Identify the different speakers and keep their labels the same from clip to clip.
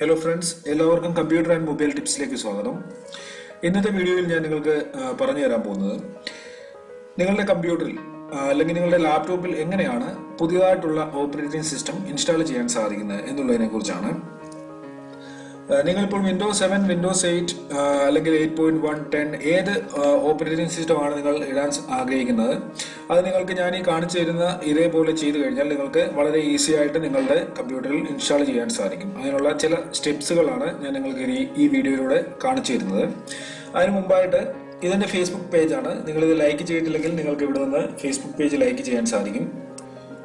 Speaker 1: Hello friends, എല്ലാവർക്കും computer and mobile ടിപ്സിലേക്ക് സ്വാഗതം. ഇന്നത്തെ വീഡിയോയിൽ ഞാൻ നിങ്ങൾക്ക് പറഞ്ഞു തരാൻ പോകുന്നത് നിങ്ങളുടെ കമ്പ്യൂട്ടറിൽ അല്ലെങ്കിൽ നിങ്ങളുടെ ലാപ്ടോപ്പിൽ എങ്ങനെയാണ് പുതിയതായിട്ടുള്ള ഓപ്പറേറ്റിംഗ് സിസ്റ്റം ഇൻസ്റ്റാൾ ചെയ്യാൻ സാധിക്കുന്നത് എന്നുള്ളതിനെ കുറിച്ചാണ്. നിങ്ങളിപ്പോൾ വിൻഡോസ് 7, വിൻഡോസ് 8 അല്ലെങ്കിൽ 8.1, 10 ഏത് ഓപ്പറേറ്റിംഗ് സിസ്റ്റമാണ് നിങ്ങൾ ഇടാൻ ആഗ്രഹിക്കുന്നത് അത് നിങ്ങൾക്ക് ഞാൻ ഈ കാണിച്ചു തരുന്ന ഇതേപോലെ ചെയ്തു കഴിഞ്ഞാൽ നിങ്ങൾക്ക് വളരെ ഈസി ആയിട്ട് നിങ്ങളുടെ കമ്പ്യൂട്ടറിൽ ഇൻസ്റ്റാൾ ചെയ്യാൻ സാധിക്കും. അതിനുള്ള ചില സ്റ്റെപ്സുകളാണ് ഞാൻ നിങ്ങൾക്ക് ഈ വീഡിയോയിലൂടെ കാണിച്ചു തരുന്നത്. അതിനു മുമ്പായിട്ട് ഇതെൻ്റെ ഫേസ്ബുക്ക് പേജാണ്. നിങ്ങളിത് ലൈക്ക് ചെയ്തിട്ടില്ലെങ്കിൽ നിങ്ങൾക്ക് ഇവിടെ നിന്ന് ഫേസ്ബുക്ക് പേജ് ലൈക്ക് ചെയ്യാൻ സാധിക്കും.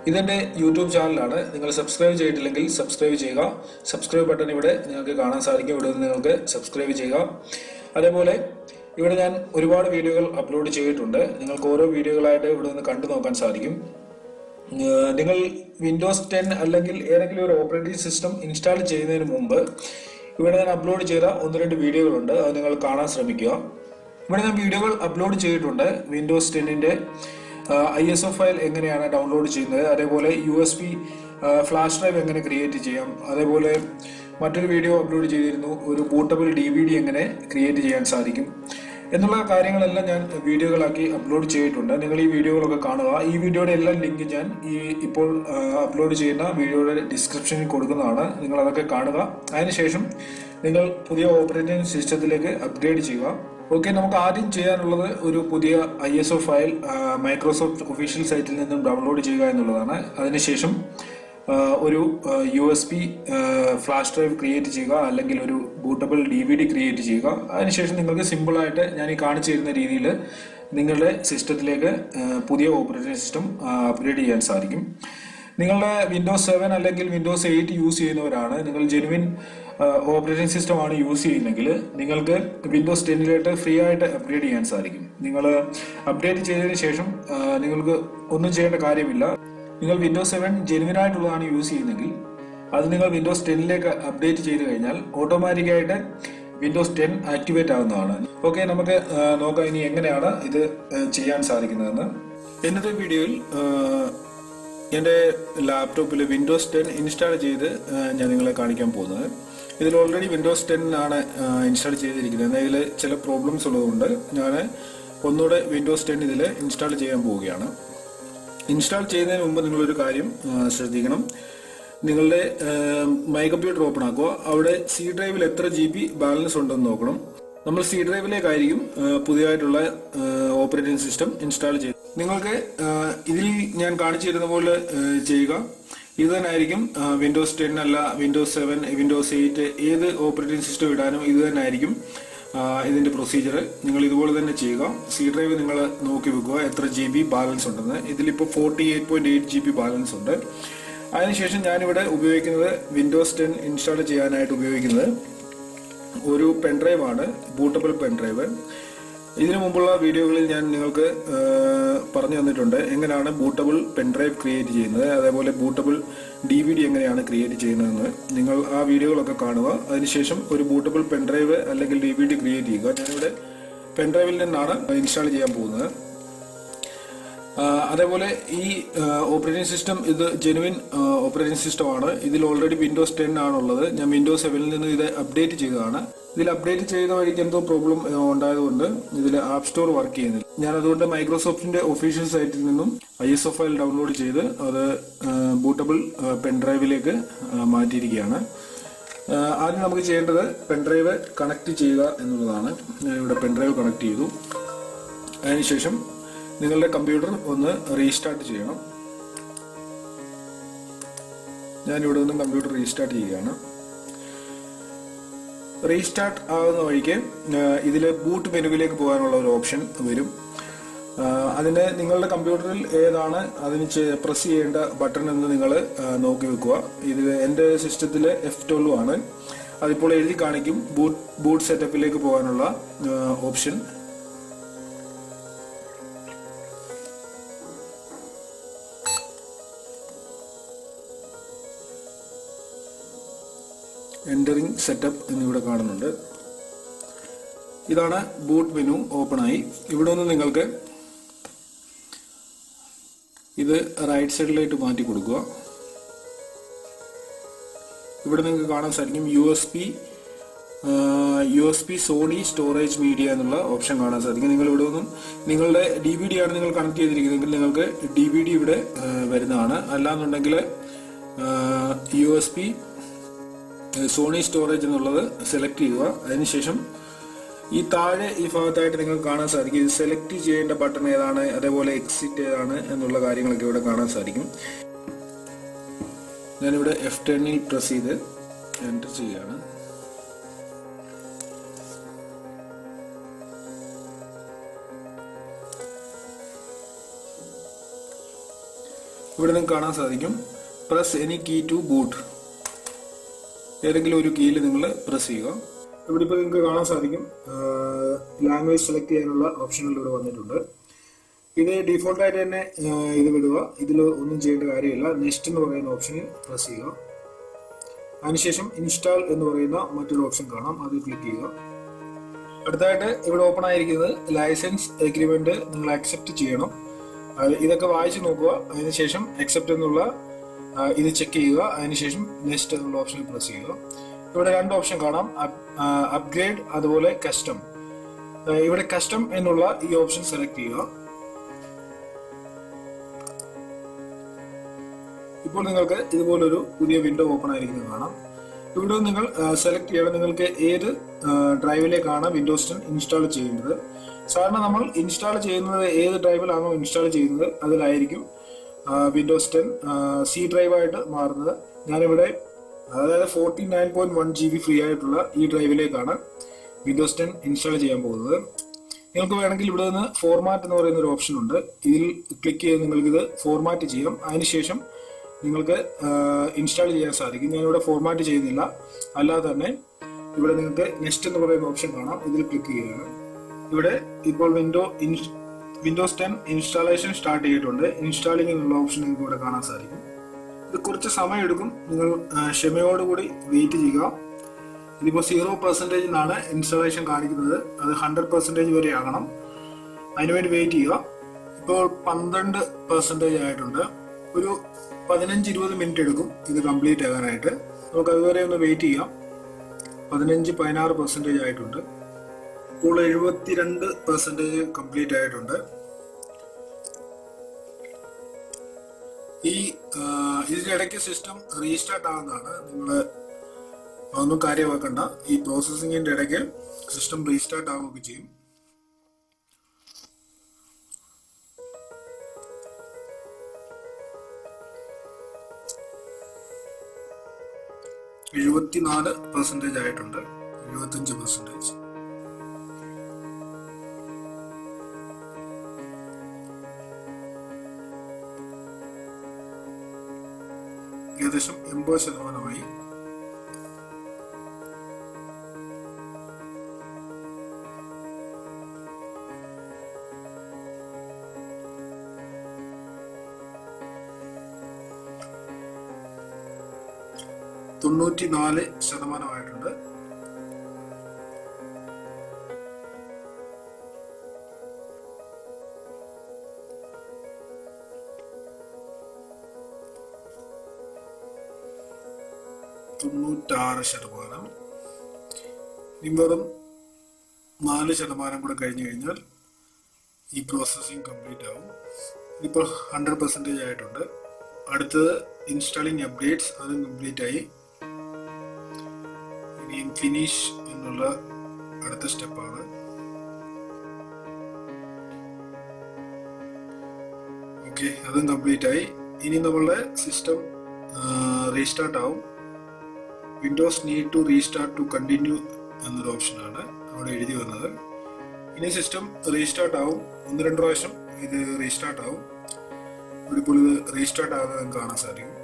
Speaker 1: ഇതെൻ്റെ യൂട്യൂബ് ചാനലാണ്. നിങ്ങൾ സബ്സ്ക്രൈബ് ചെയ്തിട്ടില്ലെങ്കിൽ സബ്സ്ക്രൈബ് ചെയ്യുക. സബ്സ്ക്രൈബ് ബട്ടൺ ഇവിടെ നിങ്ങൾക്ക് കാണാൻ സാധിക്കും. ഇവിടെ നിന്ന് നിങ്ങൾക്ക് സബ്സ്ക്രൈബ് ചെയ്യുക. അതേപോലെ ഇവിടെ ഞാൻ ഒരുപാട് വീഡിയോകൾ അപ്ലോഡ് ചെയ്തിട്ടുണ്ട്. നിങ്ങൾക്ക് ഓരോ വീഡിയോകളായിട്ട് ഇവിടെ നിന്ന് കണ്ടു നോക്കാൻ സാധിക്കും. നിങ്ങൾ വിൻഡോസ് 10 അല്ലെങ്കിൽ ഏതെങ്കിലും ഒരു ഓപ്പറേറ്റിംഗ് സിസ്റ്റം ഇൻസ്റ്റാൾ ചെയ്യുന്നതിന് മുമ്പ് ഇവിടെ ഞാൻ അപ്ലോഡ് ചെയ്ത 1-2 വീഡിയോകളുണ്ട്. അത് നിങ്ങൾ കാണാൻ ശ്രമിക്കുക. ഇവിടെ ഞാൻ വീഡിയോകൾ അപ്ലോഡ് ചെയ്തിട്ടുണ്ട്. വിൻഡോസ് 10ൻ്റെ ISO ഫയൽ എങ്ങനെയാണ് ഡൗൺലോഡ് ചെയ്യുന്നത്, അതേപോലെ USB ഫ്ലാഷ് ഡ്രൈവ് എങ്ങനെ ക്രിയേറ്റ് ചെയ്യാം, അതേപോലെ മറ്റൊരു വീഡിയോ അപ്ലോഡ് ചെയ്തിരുന്നു ഒരു ബൂട്ടബിൾ DVD എങ്ങനെ ക്രിയേറ്റ് ചെയ്യാൻ സാധിക്കും എന്നുള്ള കാര്യങ്ങളെല്ലാം ഞാൻ വീഡിയോകളാക്കി അപ്ലോഡ് ചെയ്തിട്ടുണ്ട്. നിങ്ങൾ ഈ വീഡിയോകളൊക്കെ കാണുക. ഈ വീഡിയോയുടെ എല്ലാ ലിങ്ക് ഞാൻ ഇപ്പോൾ അപ്ലോഡ് ചെയ്യുന്ന വീഡിയോയുടെ ഡിസ്ക്രിപ്ഷനിൽ കൊടുക്കുന്നതാണ്. നിങ്ങൾ അതൊക്കെ കാണുക. അതിനുശേഷം നിങ്ങൾ പുതിയ ഓപ്പറേറ്റിംഗ് സിസ്റ്റത്തിലേക്ക് അപ്ഗ്രേഡ് ചെയ്യുക. ഓക്കെ, നമുക്ക് ആദ്യം ചെയ്യാനുള്ളത് ഒരു പുതിയ ISO ഫയൽ മൈക്രോസോഫ്റ്റ് ഒഫീഷ്യൽ സൈറ്റിൽ നിന്നും ഡൗൺലോഡ് ചെയ്യുക എന്നുള്ളതാണ്. അതിനുശേഷം ഒരു USB ഫ്ലാഷ് ഡ്രൈവ് ക്രിയേറ്റ് ചെയ്യുക, അല്ലെങ്കിൽ ഒരു ബൂട്ടബിൾ DVD ക്രിയേറ്റ് ചെയ്യുക. അതിനുശേഷം നിങ്ങൾക്ക് സിമ്പിളായിട്ട് ഞാൻ ഈ കാണിച്ചു തരുന്ന രീതിയിൽ നിങ്ങളുടെ സിസ്റ്റത്തിലേക്ക് പുതിയ ഓപ്പറേറ്റിംഗ് സിസ്റ്റം അപ്ഗ്രേഡ് ചെയ്യാൻ സാധിക്കും. നിങ്ങളുടെ വിൻഡോസ് 7 അല്ലെങ്കിൽ വിൻഡോസ് 8 യൂസ് ചെയ്യുന്നവരാണ്, നിങ്ങൾ ജെനുവിൻ ഓപ്പറേറ്റിംഗ് സിസ്റ്റമാണ് യൂസ് ചെയ്യുന്നതെങ്കിൽ നിങ്ങൾക്ക് വിൻഡോസ് 10ലേക്ക് ഫ്രീ ആയിട്ട് അപ്ഗ്രേഡ് ചെയ്യാൻ സാധിക്കും. നിങ്ങൾ അപ്ഡേറ്റ് ചെയ്തതിന് ശേഷം നിങ്ങൾക്ക് ഒന്നും ചെയ്യേണ്ട കാര്യമില്ല. നിങ്ങൾ വിൻഡോസ് 7 ജെനുവിൻ ആയിട്ടുള്ളതാണ് യൂസ് ചെയ്യുന്നതെങ്കിൽ അത് നിങ്ങൾ വിൻഡോസ് 10ലേക്ക് അപ്ഡേറ്റ് ചെയ്ത് കഴിഞ്ഞാൽ ഓട്ടോമാറ്റിക്കായിട്ട് വിൻഡോസ് 10 ആക്ടിവേറ്റ് ആവുന്നതാണ്. ഓക്കെ, നമുക്ക് നോക്കാം ഇനി എങ്ങനെയാണ് ഇത് ചെയ്യാൻ സാധിക്കുന്നതെന്ന്. ഇന്നത്തെ വീഡിയോയിൽ എൻ്റെ ലാപ്ടോപ്പിൽ വിൻഡോസ് 10 ഇൻസ്റ്റാൾ ചെയ്ത് ഞാൻ നിങ്ങളെ കാണിക്കാൻ പോകുന്നത്. ഇതിൽ ഓൾറെഡി വിൻഡോസ് 10 ആണ് ഇൻസ്റ്റാൾ ചെയ്തിരിക്കുന്നത്. ഇതിൽ ചില പ്രോബ്ലംസ് ഉള്ളതുകൊണ്ട് ഞാൻ ഒന്നുകൂടെ വിൻഡോസ് 10 ഇതിൽ ഇൻസ്റ്റാൾ ചെയ്യാൻ പോവുകയാണ്. ഇൻസ്റ്റാൾ ചെയ്യുന്നതിന് മുമ്പ് നിങ്ങളൊരു കാര്യം ശ്രദ്ധിക്കണം. നിങ്ങളുടെ മൈ കമ്പ്യൂട്ടർ ഓപ്പൺ ആക്കുക. അവിടെ C ഡ്രൈവിൽ എത്ര GB ബാലൻസ് ഉണ്ടെന്ന് നോക്കണം. നമ്മൾ C ഡ്രൈവിലേക്കായിരിക്കും പുതിയതായിട്ടുള്ള ഓപ്പറേറ്റിംഗ് സിസ്റ്റം ഇൻസ്റ്റാൾ ചെയ്യുന്നത്. നിങ്ങൾക്ക് ഇതിൽ ഞാൻ കാണിച്ചു തരുന്ന പോലെ ചെയ്യുക. ഇത് തന്നെ ആയിരിക്കും വിൻഡോസ് 10 അല്ല വിൻഡോസ് 7, വിൻഡോസ് 8 ഏത് ഓപ്പറേറ്റിംഗ് സിസ്റ്റം ഇടാനും ഇത് തന്നെ ആയിരിക്കും ഇതിന്റെ പ്രൊസീജിയർ. നിങ്ങൾ ഇതുപോലെ തന്നെ ചെയ്യുക. C ഡ്രൈവ് നിങ്ങൾ നോക്കി വെക്കുക എത്ര GB ബാലൻസ് ഉണ്ടെന്ന്. ഇതിലിപ്പോൾ 48.8 GB ബാലൻസ് ഉണ്ട്. അതിനുശേഷം ഞാനിവിടെ ഉപയോഗിക്കുന്നത് വിൻഡോസ് 10 ഇൻസ്റ്റാൾ ചെയ്യാനായിട്ട് ഉപയോഗിക്കുന്നത് ഒരു പെൻഡ്രൈവ് ആണ്, ബൂട്ടബിൾ പെൻഡ്രൈവ്. ഇതിനു മുമ്പുള്ള വീഡിയോകളിൽ ഞാൻ നിങ്ങൾക്ക് പറഞ്ഞു തന്നിട്ടുണ്ട് എങ്ങനെയാണ് ബൂട്ടബിൾ പെൻഡ്രൈവ് ക്രിയേറ്റ് ചെയ്യുന്നത്, അതേപോലെ ബൂട്ടബിൾ DVD എങ്ങനെയാണ് ക്രിയേറ്റ് ചെയ്യുന്നതെന്ന്. നിങ്ങൾ ആ വീഡിയോകളൊക്കെ കാണുക. അതിനുശേഷം ഒരു ബൂട്ടബിൾ പെൻഡ്രൈവ് അല്ലെങ്കിൽ DVD ക്രിയേറ്റ് ചെയ്യുക. ഞാനിവിടെ പെൻഡ്രൈവിൽ നിന്നാണ് ഇൻസ്റ്റാൾ ചെയ്യാൻ പോകുന്നത്. അതേപോലെ ഈ ഓപ്പറേറ്റിംഗ് സിസ്റ്റം ഇത് ജെനുവിൻ ഓപ്പറേറ്റിംഗ് സിസ്റ്റമാണ്. ഇതിൽ ഓൾറെഡി വിൻഡോസ് 10 ആണുള്ളത്. ഞാൻ വിൻഡോസ് 7ൽ നിന്ന് ഇത് അപ്ഡേറ്റ് ചെയ്തതാണ്. ഇതിൽ അപ്ഡേറ്റ് ചെയ്ത വഴിക്ക് എന്തോ പ്രോബ്ലം ഉണ്ടായതുകൊണ്ട് ഇതിൽ ആപ്പ് സ്റ്റോർ വർക്ക് ചെയ്യുന്നില്ല. ഞാൻ അതുകൊണ്ട് മൈക്രോസോഫ്റ്റിന്റെ ഒഫീഷ്യൽ സൈറ്റിൽ നിന്നും ISO ഫയൽ ഡൗൺലോഡ് ചെയ്ത് അത് ബൂട്ടബിൾ പെൻഡ്രൈവിലേക്ക് മാറ്റിയിരിക്കുകയാണ്. ആദ്യം നമുക്ക് ചെയ്യേണ്ടത് പെൻഡ്രൈവ് കണക്ട് ചെയ്യുക എന്നുള്ളതാണ്. ഞാനിവിടെ പെൻഡ്രൈവ് കണക്ട് ചെയ്തു. അതിനുശേഷം നിങ്ങളുടെ കമ്പ്യൂട്ടർ ഒന്ന് റീസ്റ്റാർട്ട് ചെയ്യണം. ഞാനിവിടെ നിന്ന് കമ്പ്യൂട്ടർ റീസ്റ്റാർട്ട് ചെയ്യുകയാണ്. റീസ്റ്റാർട്ട് ആകുന്ന വഴിക്ക് ഇതിൽ ബൂട്ട് മെനുവിലേക്ക് പോകാനുള്ള ഒരു ഓപ്ഷൻ വരും. അതിന് നിങ്ങളുടെ കമ്പ്യൂട്ടറിൽ ഏതാണ് അതിന് പ്രസ് ചെയ്യേണ്ട ബട്ടൺ എന്ന് നിങ്ങൾ നോക്കി വെക്കുക. ഇതിൽ എൻ്റെ സിസ്റ്റത്തിൽ F12 ആണ്. അതിപ്പോൾ എഴുതി കാണിക്കും ബൂട്ട് സെറ്റപ്പിലേക്ക് പോകാനുള്ള ഓപ്ഷൻ. എൻ്ററിങ് സെറ്റപ്പ് എന്നിവിടെ കാണുന്നുണ്ട്. ഇതാണ് ബൂട്ട് മെനു ഓപ്പൺ ആയി. ഇവിടെ നിന്ന് നിങ്ങൾക്ക് ഇത് റൈറ്റ് സൈഡിലായിട്ട് മാറ്റി കൊടുക്കുക. ഇവിടെ നിങ്ങൾക്ക് കാണാൻ സാധിക്കും U S B Sony storage media എന്നുള്ള ഓപ്ഷൻ കാണാൻ സാധിക്കും. നിങ്ങൾ ഇവിടെ നിന്നും നിങ്ങളുടെ DVD ആണ് നിങ്ങൾ കണക്ട് ചെയ്തിരിക്കുന്നതെങ്കിൽ നിങ്ങൾക്ക് DVD ഇവിടെ വരുന്നതാണ്. അല്ലാന്നുണ്ടെങ്കിൽ USB സോണി സ്റ്റോറേജ് എന്നുള്ളത് സെലക്ട് ചെയ്യുക. അതിനുശേഷം ഈ താഴെ ഈ ഭാഗത്തായിട്ട് നിങ്ങൾക്ക് കാണാൻ സാധിക്കും ഇത് സെലക്ട് ചെയ്യേണ്ട ബട്ടൺ ഏതാണ്, അതേപോലെ എക്സിറ്റ് ഏതാണ് എന്നുള്ള കാര്യങ്ങളൊക്കെ ഇവിടെ കാണാൻ സാധിക്കും. ഞാനിവിടെ F10 പ്രസ് ചെയ്ത് എൻ്റർ ചെയ്യുകയാണ്. ഇവിടെ നിങ്ങൾക്ക് കാണാൻ സാധിക്കും press any key to boot. ഏതെങ്കിലും ഒരു കീയിൽ നിങ്ങൾ പ്രസ് ചെയ്യുക. ഇവിടെ ഇപ്പോൾ നിങ്ങൾക്ക് കാണാൻ സാധിക്കും ലാംഗ്വേജ് സെലക്ട് ചെയ്യാനുള്ള ഓപ്ഷനുകൾ ഇവിടെ വന്നിട്ടുണ്ട്. ഇത് ഡീഫോൾട്ടായിട്ട് തന്നെ ഇത് വിടുക. ഇതിൽ ഒന്നും ചെയ്യേണ്ട കാര്യമില്ല. നെക്സ്റ്റ് എന്ന് പറയുന്ന ഓപ്ഷനിൽ പ്രസ് ചെയ്യുക. അതിനുശേഷം ഇൻസ്റ്റാൾ എന്ന് പറയുന്ന മറ്റൊരു ഓപ്ഷൻ കാണാം, അത് ക്ലിക്ക് ചെയ്യുക. അടുത്തായിട്ട് ഇവിടെ ഓപ്പൺ ആയിരിക്കുന്നത് ലൈസൻസ് എഗ്രിമെന്റ് നിങ്ങൾ അക്സെപ്റ്റ് ചെയ്യണം. ഇതൊക്കെ വായിച്ചു നോക്കുക. അതിനുശേഷം അക്സെപ്റ്റ് എന്നുള്ള ഇത് ചെക്ക് ചെയ്യുക. അതിനുശേഷം നെക്സ്റ്റ് എന്നുള്ള ഓപ്ഷനിൽ പ്രസ് ചെയ്യുക. ഇവിടെ രണ്ട് ഓപ്ഷൻ കാണാം, അപ്ഗ്രേഡ് അതുപോലെ കസ്റ്റം. ഇവിടെ കസ്റ്റം എന്നുള്ള ഈ ഓപ്ഷൻ സെലക്ട് ചെയ്യുക. ഇപ്പോൾ നിങ്ങൾക്ക് ഇതുപോലൊരു പുതിയ വിൻഡോ ഓപ്പൺ ആയിരിക്കുന്നത് കാണാം. ഇവിടെ നിങ്ങൾ സെലക്ട് ചെയ്യണം നിങ്ങൾക്ക് ഏത് ഡ്രൈവിലേക്കാണ് വിൻഡോസ് 10 ഇൻസ്റ്റാൾ ചെയ്യുന്നത്. സാധാരണ നമ്മൾ ഇൻസ്റ്റാൾ ചെയ്യുന്നത് ഏത് ഡ്രൈവിലാണോ ഇൻസ്റ്റാൾ ചെയ്യുന്നത് അതിലായിരിക്കും വിൻഡോസ് 10 C ഡ്രൈവായിട്ട് മാറുന്നത്. ഞാനിവിടെ അതായത് 49.1 GB ഫ്രീ ആയിട്ടുള്ള ഈ ഡ്രൈവിലേക്കാണ് വിൻഡോസ് 10 ഇൻസ്റ്റാൾ ചെയ്യാൻ പോകുന്നത്. നിങ്ങൾക്ക് വേണമെങ്കിൽ ഇവിടെ നിന്ന് ഫോർമാറ്റ് എന്ന് പറയുന്ന ഒരു ഓപ്ഷൻ ഉണ്ട്. ഇതിൽ ക്ലിക്ക് ചെയ്ത് നിങ്ങൾക്കിത് ഫോർമാറ്റ് ചെയ്യാം. അതിനുശേഷം നിങ്ങൾക്ക് ഇൻസ്റ്റാൾ ചെയ്യാൻ സാധിക്കും. ഞാനിവിടെ ഫോർമാറ്റ് ചെയ്യുന്നില്ല. അല്ലാതെ തന്നെ ഇവിടെ നിങ്ങൾക്ക് നെക്സ്റ്റ് എന്ന് പറയുന്ന ഓപ്ഷൻ കാണാം, ഇതിൽ ക്ലിക്ക് ചെയ്യുകയാണ്. ഇവിടെ ഇപ്പോൾ വിൻഡോസ് 10 ഇൻസ്റ്റാളേഷൻ സ്റ്റാർട്ട് ചെയ്തിട്ടുണ്ട്. ഇൻസ്റ്റാളിംഗ് എന്നുള്ള ഓപ്ഷൻ നിങ്ങൾക്ക് ഇവിടെ കാണാൻ സാധിക്കും. ഇത് കുറച്ച് സമയം എടുക്കും, നിങ്ങൾ ക്ഷമയോടുകൂടി വെയിറ്റ് ചെയ്യുക. ഇതിപ്പോൾ 0% ഇൻസ്റ്റാളേഷൻ കാണിക്കുന്നത്, അത് 100% വരെ ആകണം. അതിനുവേണ്ടി വെയിറ്റ് ചെയ്യുക. ഇപ്പോൾ 12% ആയിട്ടുണ്ട്. ഒരു 15-20 മിനിറ്റ് എടുക്കും ഇത് കംപ്ലീറ്റ് ആകാനായിട്ട്. നമുക്ക് അതുവരെ ഒന്ന് വെയിറ്റ് ചെയ്യാം. 15-16% ആയിട്ടുണ്ട്. ഇപ്പോൾ 72% കംപ്ലീറ്റ് ആയിട്ടുണ്ട്. ഇതിന്റെ ഇടയ്ക്ക് സിസ്റ്റം റീസ്റ്റാർട്ട് ആവുന്നതാണ്. നിങ്ങൾ ഒന്നും കാര്യമാക്കണ്ട. ഈ പ്രോസസ്സിങ്ങിന്റെ ഇടയ്ക്ക് സിസ്റ്റം റീസ്റ്റാർട്ട് ആവുകയൊക്കെ ചെയ്യും. %74 ആയിട്ടുണ്ട്. 75%. ഏകദേശം 80%. %94 96%. ഇനി വെറും 4% കൂടെ കഴിഞ്ഞു കഴിഞ്ഞാൽ ഈ പ്രോസസ്സിംഗ് കംപ്ലീറ്റ് ആവും. ഇപ്പോൾ 100% ആയിട്ടുണ്ട്. അടുത്തത് ഇൻസ്റ്റാളിംഗ് അപ്ഡേറ്റ്സ്, അതും കംപ്ലീറ്റ് ആയി. ഇനി ഫിനിഷ് എന്നുള്ള അടുത്ത സ്റ്റെപ്പാണ്. ഓക്കെ, അതും കംപ്ലീറ്റ് ആയി. ഇനി നമ്മളുടെ സിസ്റ്റം റീസ്റ്റാർട്ട് ആവും. Windows need to restart to continue എന്നൊരു ഓപ്ഷനാണ് അവിടെ എഴുതി വന്നത്. ഇനി സിസ്റ്റം റീസ്റ്റാർട്ട് ആവും. 1-2 പ്രാവശ്യം ഇത് റീസ്റ്റാർട്ട് ആവും. ഇപ്പോൾ ഇത് റീസ്റ്റാർട്ട് ആകുന്നത് നമുക്ക് കാണാൻ സാധിക്കും.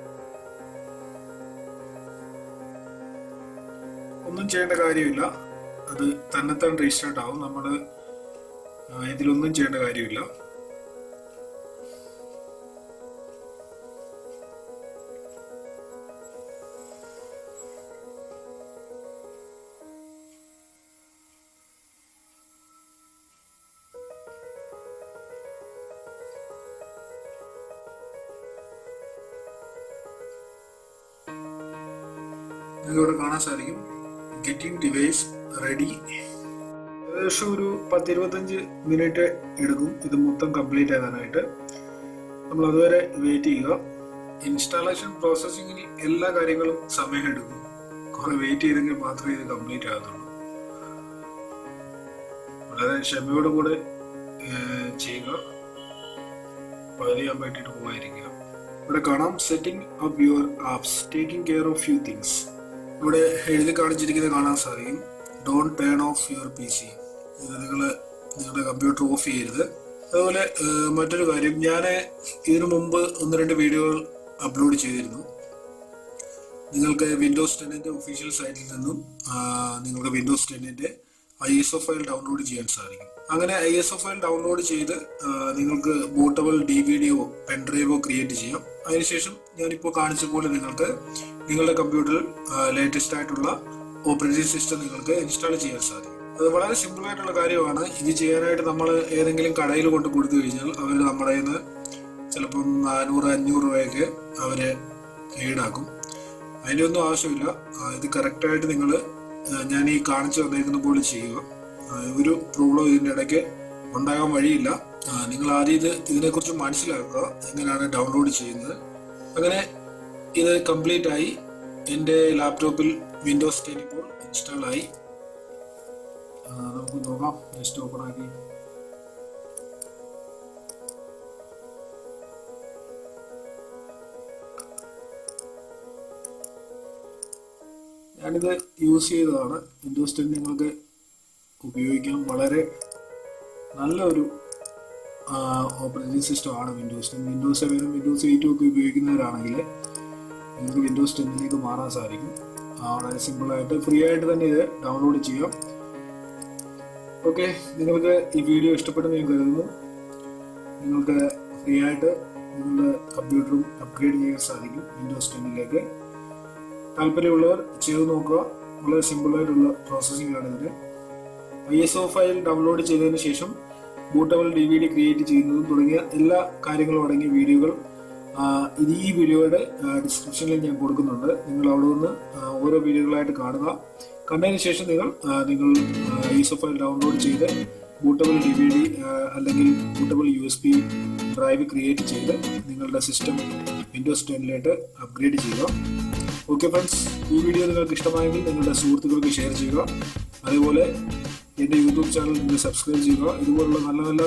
Speaker 1: ഒന്നും ചെയ്യേണ്ട കാര്യമില്ല, അത് തന്നെത്താൻ റീസ്റ്റാർട്ട് ആവും. നമ്മൾ ഇതിലൊന്നും ചെയ്യേണ്ട കാര്യമില്ല. നിങ്ങൾക്ക് ഇവിടെ കാണാൻ സാധിക്കും ഗെറ്റിംഗ് ഡിവൈസ് റെഡി. ഏകദേശം ഒരു 10-25 മിനിറ്റ് എടുക്കും ഇത് മൊത്തം കംപ്ലീറ്റ് ആകാനായിട്ട്. നമ്മൾ അതുവരെ വെയിറ്റ് ചെയ്യുക. ഇൻസ്റ്റാളേഷൻ പ്രോസസ്സിങ്ങിൽ എല്ലാ കാര്യങ്ങളും സമയം എടുക്കും. കുറെ വെയിറ്റ് ചെയ്തെങ്കിൽ മാത്രമേ ഇത് കംപ്ലീറ്റ് ആകത്തുള്ളൂ. വളരെ ക്ഷമയോട് കൂടെ ചെയ്യുക. പകുതിയാൻ പറ്റിയിട്ട് പോകാതിരിക്കുക. ഇവിടെ കാണാം setting up your apps taking care of few things. ഇവിടെ എഴുതി കാണിച്ചിരിക്കുന്നത് കാണാൻ സാധിക്കും don't turn off your PC. ഇത് നിങ്ങളുടെ കമ്പ്യൂട്ടർ ഓഫ് ചെയ്യരുത്. അതുപോലെ മറ്റൊരു കാര്യം, ഞാൻ ഇതിനു മുമ്പ് 1-2 വീഡിയോകൾ അപ്ലോഡ് ചെയ്തിരുന്നു. നിങ്ങൾക്ക് വിൻഡോസ് 10ന്റെ ഒഫീഷ്യൽ സൈറ്റിൽ നിന്നും നിങ്ങൾക്ക് വിൻഡോസ് 10ന്റെ ISO ഫയൽ ഡൗൺലോഡ് ചെയ്യാൻ സാധിക്കും. അങ്ങനെ ISO ഫയൽ ഡൗൺലോഡ് ചെയ്ത് നിങ്ങൾക്ക് ബൂട്ടബിൾ DVDയോ പെൻഡ്രൈവോ ക്രിയേറ്റ് ചെയ്യാം. അതിനുശേഷം ഞാനിപ്പോൾ കാണിച്ച പോലെ നിങ്ങൾക്ക് നിങ്ങളുടെ കമ്പ്യൂട്ടറിൽ ലേറ്റസ്റ്റ് ആയിട്ടുള്ള ഓപ്പറേറ്റിംഗ് സിസ്റ്റം നിങ്ങൾക്ക് ഇൻസ്റ്റാൾ ചെയ്യാൻ സാധിക്കും. അത് വളരെ സിമ്പിൾ ആയിട്ടുള്ള കാര്യമാണ്. ഇത് ചെയ്യാനായിട്ട് നമ്മൾ ഏതെങ്കിലും കടയിൽ കൊണ്ട് കൊടുത്തു കഴിഞ്ഞാൽ അവർ നമ്മുടെ കയ്യിൽ നിന്ന് ചിലപ്പം 400-500 രൂപയൊക്കെ അവര് ഈടാക്കും. അതിൻ്റെ ഒന്നും ആവശ്യമില്ല. ഇത് കറക്റ്റായിട്ട് നിങ്ങൾ ഞാൻ ഈ കാണിച്ചു തന്നേക്കുന്ന പോലെ ചെയ്യുക. ഒരു പ്രോബ്ലം ഇതിൻ്റെ ഇടയ്ക്ക് ഉണ്ടാകാൻ വഴിയില്ല. നിങ്ങൾ ആദ്യം ഇതിനെക്കുറിച്ച് മനസ്സിലാക്കുക എങ്ങനെയാണ് ഡൗൺലോഡ് ചെയ്യുന്നത്. അങ്ങനെ ഇത് കംപ്ലീറ്റ് ആയി. എൻ്റെ ലാപ്ടോപ്പിൽ വിൻഡോസ് 10 ഇപ്പോൾ ഇൻസ്റ്റാൾ ആയി. നമുക്ക് നോക്കാം. ജസ്റ്റ് ഓപ്പൺ ആക്കി ഞാനിത് യൂസ് ചെയ്തതാണ്. വിൻഡോസ് 10 നിങ്ങൾക്ക് ഉപയോഗിക്കാം. വളരെ നല്ലൊരു ഓപ്പറേറ്റിംഗ് സിസ്റ്റമാണ് വിൻഡോസ് 10. വിൻഡോസ് 7 വിൻഡോസ് 8 ഒക്കെ ഉപയോഗിക്കുന്നവരാണെങ്കിൽ നിങ്ങൾക്ക് വിൻഡോസ് 10ലേക്ക് മാറാൻ സാധിക്കും. വളരെ സിമ്പിളായിട്ട് ഫ്രീ ആയിട്ട് തന്നെ ഇത് ഡൗൺലോഡ് ചെയ്യാം. ഓക്കെ, നിങ്ങൾക്ക് ഈ വീഡിയോ ഇഷ്ടപ്പെടുമെന്ന് ഞാൻ കരുതുന്നു. നിങ്ങൾക്ക് ഫ്രീ ആയിട്ട് നിങ്ങളുടെ കമ്പ്യൂട്ടറും അപ്ഗ്രേഡ് ചെയ്യാൻ സാധിക്കും വിൻഡോസ് 10ലേക്ക്. താല്പര്യമുള്ളവർ ചെയ്ത് നോക്കുക. വളരെ സിമ്പിളായിട്ടുള്ള പ്രോസസ്സിംഗ് ആണ് ഇതിന്. ISO ഫയൽ ഡൗൺലോഡ് ചെയ്തതിന് ശേഷം ബൂട്ടബിൾ DVD ക്രിയേറ്റ് ചെയ്യുന്നതും തുടങ്ങിയ എല്ലാ കാര്യങ്ങളും അടങ്ങിയ വീഡിയോകൾ ഈ വീഡിയോയുടെ ഡിസ്ക്രിപ്ഷനിൽ ഞാൻ കൊടുക്കുന്നുണ്ട്. നിങ്ങൾ അവിടെ നിന്ന് ഓരോ വീഡിയോകളായിട്ട് കാണുക. കണ്ടതിന് ശേഷം നിങ്ങൾ ISO ഫയൽ ഡൗൺലോഡ് ചെയ്ത് ബൂട്ടബിൾ DVD അല്ലെങ്കിൽ ബൂട്ടബിൾ USB ഡ്രൈവ് ക്രിയേറ്റ് ചെയ്ത് നിങ്ങളുടെ സിസ്റ്റം വിൻഡോസ് 10ലേക്ക് അപ്ഗ്രേഡ് ചെയ്യുക. ഓക്കെ ഫ്രണ്ട്സ്, ഈ വീഡിയോ നിങ്ങൾക്ക് ഇഷ്ടമായെങ്കിൽ നിങ്ങളുടെ സുഹൃത്തുക്കൾക്ക് ഷെയർ ചെയ്യുക. അതേപോലെ എൻ്റെ യൂട്യൂബ് ചാനൽ നിങ്ങൾ സബ്സ്ക്രൈബ് ചെയ്യുക. ഇതുപോലുള്ള നല്ല നല്ല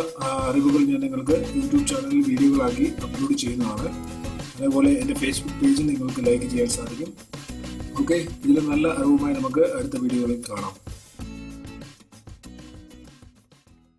Speaker 1: അറിവുകൾ ഞാൻ നിങ്ങൾക്ക് യൂട്യൂബ് ചാനലിൽ വീഡിയോകളാക്കി അപ്ലോഡ് ചെയ്യുന്നതാണ്. അതേപോലെ എൻ്റെ ഫേസ്ബുക്ക് പേജിൽ നിങ്ങൾക്ക് ലൈക്ക് ചെയ്യാൻ സാധിക്കും. ഓക്കെ, ഇതിൽ നല്ല അറിവുമായി നമുക്ക് അടുത്ത വീഡിയോകളിൽ കാണാം.